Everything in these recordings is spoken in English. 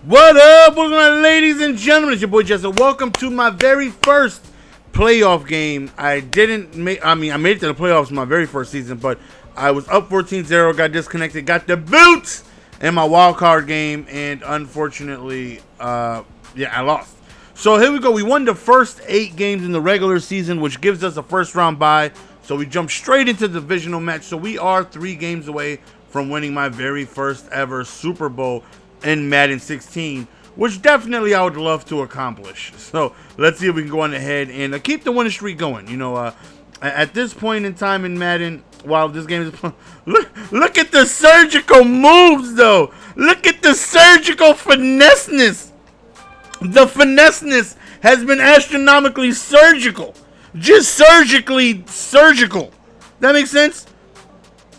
What up, what's going on, ladies and gentlemen? It's your boy Jesse. Welcome to my very first playoff game. I made it to the playoffs in my very first season, but I was up 14-0, got disconnected, got the boots in my wild card game, and unfortunately, I lost. So here we go. We won the first 8 games in the regular season, which gives us a first round bye. So we jump straight into the divisional match. So we are 3 games away from winning my very first ever Super Bowl in Madden 16, which definitely I would love to accomplish. So let's see if we can go on ahead and keep the winning streak going. You know, at this point in time in Madden, while this game is look at the surgical moves, though. Look at the surgical finesseness. The finesseness has been astronomically surgical. Just surgically surgical. That makes sense?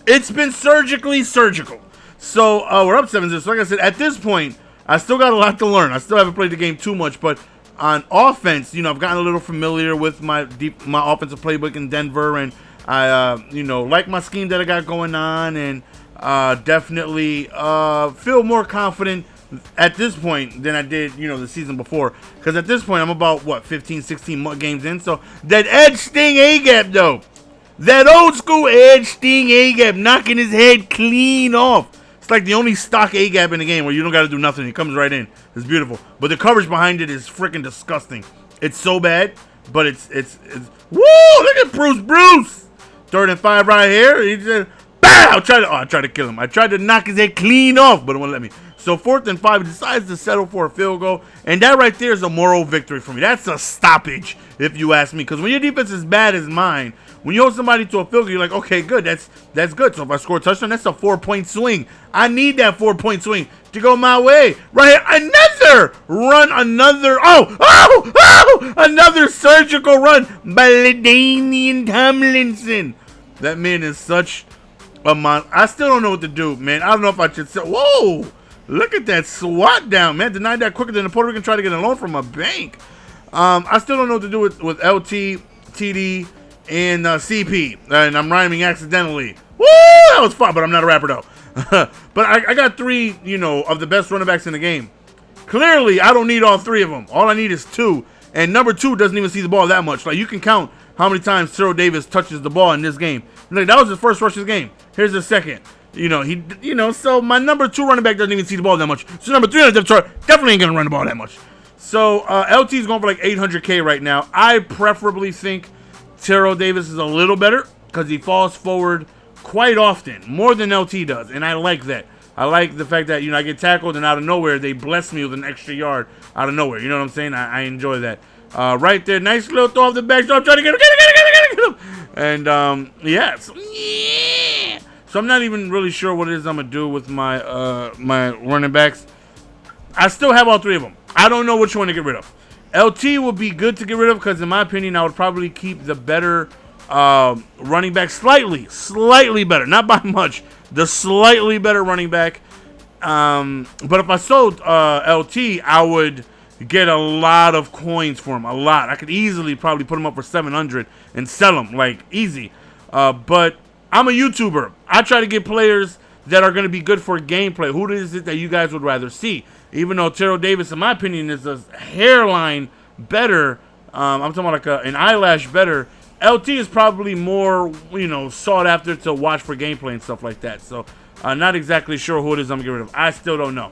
It's been surgically surgical. So we're up 7-0. So like I said, at this point, I still got a lot to learn. I still haven't played the game too much, but on offense, you know, I've gotten a little familiar with my offensive playbook in Denver, and I, like my scheme that I got going on, and definitely feel more confident at this point than I did, the season before. Because at this point, I'm about, 15, 16 games in. So that edge sting A-gap, though. That old school edge sting A-gap, knocking his head clean off. It's like the only stock A-gap in the game where you don't got to do nothing. It comes right in. It's beautiful. But the coverage behind it is freaking disgusting. It's so bad, but it's woo! Look at Bruce. 3rd and 5 right here. He just, bow! I tried to kill him. I tried to knock his head clean off, but it won't let me. So 4th and 5, he decides to settle for a field goal. And that right there is a moral victory for me. That's a stoppage, if you ask me. Because when your defense is bad as mine, when you hold somebody to a field goal, you're like, okay, good, that's good. So if I score a touchdown, that's a 4-point swing. I need that 4-point swing to go my way. Right here, another surgical run by Ladainian Tomlinson. That man is such a I still don't know what to do, man. I don't know if I should say, whoa, look at that SWAT down, man. Denied that quicker than the Puerto Rican tried to get a loan from a bank. I still don't know what to do with LT, TD, and CP, and I'm rhyming accidentally. Woo! That was fun, but I'm not a rapper though. But I got 3, of the best running backs in the game. Clearly, I don't need all 3 of them. All I need is 2, and number 2 doesn't even see the ball that much. Like, you can count how many times Terrell Davis touches the ball in this game. Like, that was his first rush of the game. Here's the second. So my number 2 running back doesn't even see the ball that much. So number 3 on the depth chart definitely ain't gonna run the ball that much. So LT is going for like 800K right now. I preferably think Terrell Davis is a little better because he falls forward quite often, more than LT does, and I like that. I like the fact that, I get tackled and out of nowhere they bless me with an extra yard out of nowhere. You know what I'm saying? I enjoy that. Right there, nice little throw off the back. So I'm trying to get him. And so I'm not even really sure what it is I'm gonna do with my my running backs. I still have all 3 of them. I don't know which one to get rid of. LT will be good to get rid of because, in my opinion, I would probably keep the better running back, slightly better, not by much, the slightly better running back. But if I sold LT, I would get a lot of coins for him, a lot. I could easily probably put him up for 700 and sell him, like, easy. But I'm a YouTuber. I try to get players that are going to be good for gameplay. Who is it that you guys would rather see? Even though Terrell Davis, in my opinion, is a hairline better, I'm talking about like an eyelash better, LT is probably more, sought after to watch for gameplay and stuff like that. So, not exactly sure who it is I'm going to get rid of. I still don't know.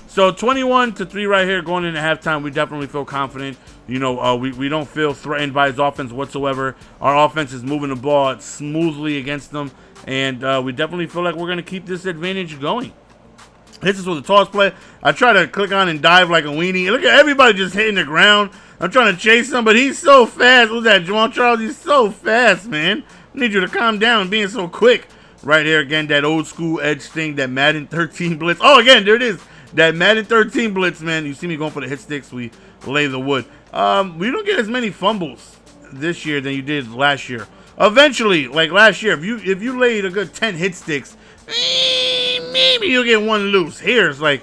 So 21-3 right here going into halftime. We definitely feel confident. We don't feel threatened by his offense whatsoever. Our offense is moving the ball smoothly against them, and we definitely feel like we're going to keep this advantage going. Hits us with a toss play. I try to click on and dive like a weenie. Look at everybody just hitting the ground. I'm trying to chase him, but he's so fast. What's that, Jamal Charles? He's so fast, man. I need you to calm down being so quick. Right here again, that old school edge thing, that Madden 13 blitz. Oh, again, there it is. That Madden 13 blitz, man. You see me going for the hit sticks. We lay the wood. We don't get as many fumbles this year than you did last year. Eventually, like last year, if you laid a good 10 hit sticks, maybe you'll get 1 loose. Here, it's like,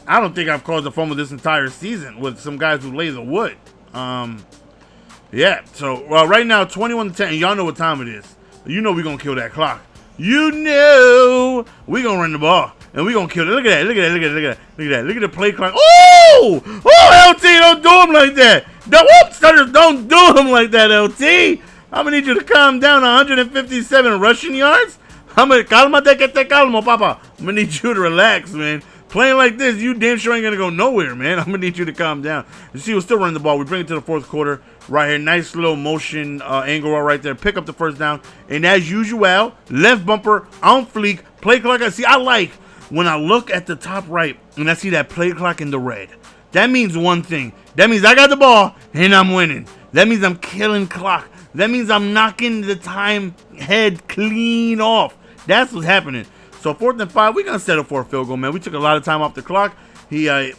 I don't think I've caused a fumble this entire season with some guys who lay the wood. Yeah, so right now, 21-10, and y'all know what time it is. You know we're going to kill that clock. You know we're going to run the ball. and we gonna kill it. Look at that. Look at that. Look at that. Look at that. Look at that. Look at the play clock. Oh! Oh, LT, don't do him like that. Whoop, stutters, don't do him like that, LT. I'm gonna need you to calm down. 157 rushing yards. Cálmate que te calmo, papa. I'm gonna need you to relax, man. Playing like this, you damn sure ain't gonna go nowhere, man. I'm gonna need you to calm down. You see, we're still running the ball. We bring it to the fourth quarter right here. Nice little motion angle right there. Pick up the first down. And as usual, left bumper on fleek. Play clock. See, I like when I look at the top right and I see that play clock in the red. That means one thing. That means I got the ball and I'm winning. That means I'm killing clock. That means I'm knocking the time head clean off. That's what's happening. So 4th and 5, we're gonna settle for a field goal, man. We took a lot of time off the clock. He's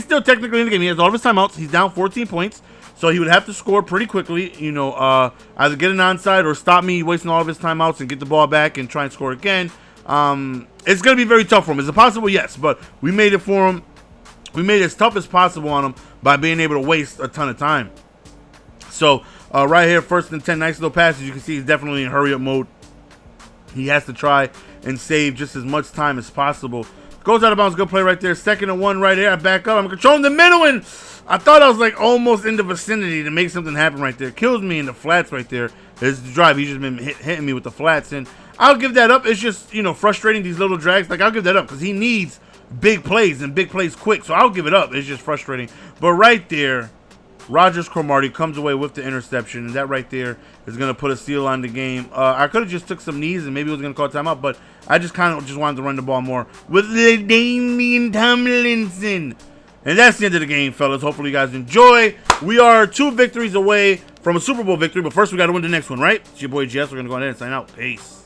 still technically in the game. He has all of his timeouts. He's down 14 points, so he would have to score pretty quickly. You know, either get an onside or stop me wasting all of his timeouts and get the ball back and try and score again. It's gonna be very tough for him. Is it possible? Yes, but we made it for him. We made it as tough as possible on him by being able to waste a ton of time. So right here, 1st and 10, nice little passes. You can see he's definitely in hurry-up mode. He has to try and save just as much time as possible. Goes out of bounds. Good play right there. 2nd and 1 right here. I back up. I'm controlling the middle, and I thought I was like almost in the vicinity to make something happen right there. Kills me in the flats right there. His drive, he's just been hitting me with the flats, and I'll give that up. It's just, you know, frustrating, these little drags. Like, I'll give that up because he needs big plays and big plays quick, so I'll give it up. It's just frustrating. But right there, Rogers Cromartie comes away with the interception, and that right there is going to put a seal on the game. I could have just took some knees and maybe it was going to call timeout, but I just kind of just wanted to run the ball more with Ladainian Tomlinson. And that's the end of the game, fellas. Hopefully you guys enjoy. We are 2 victories away from a Super Bowl victory, but first we got to win the next one, right? It's your boy GS. We're going to go ahead and sign out. Peace.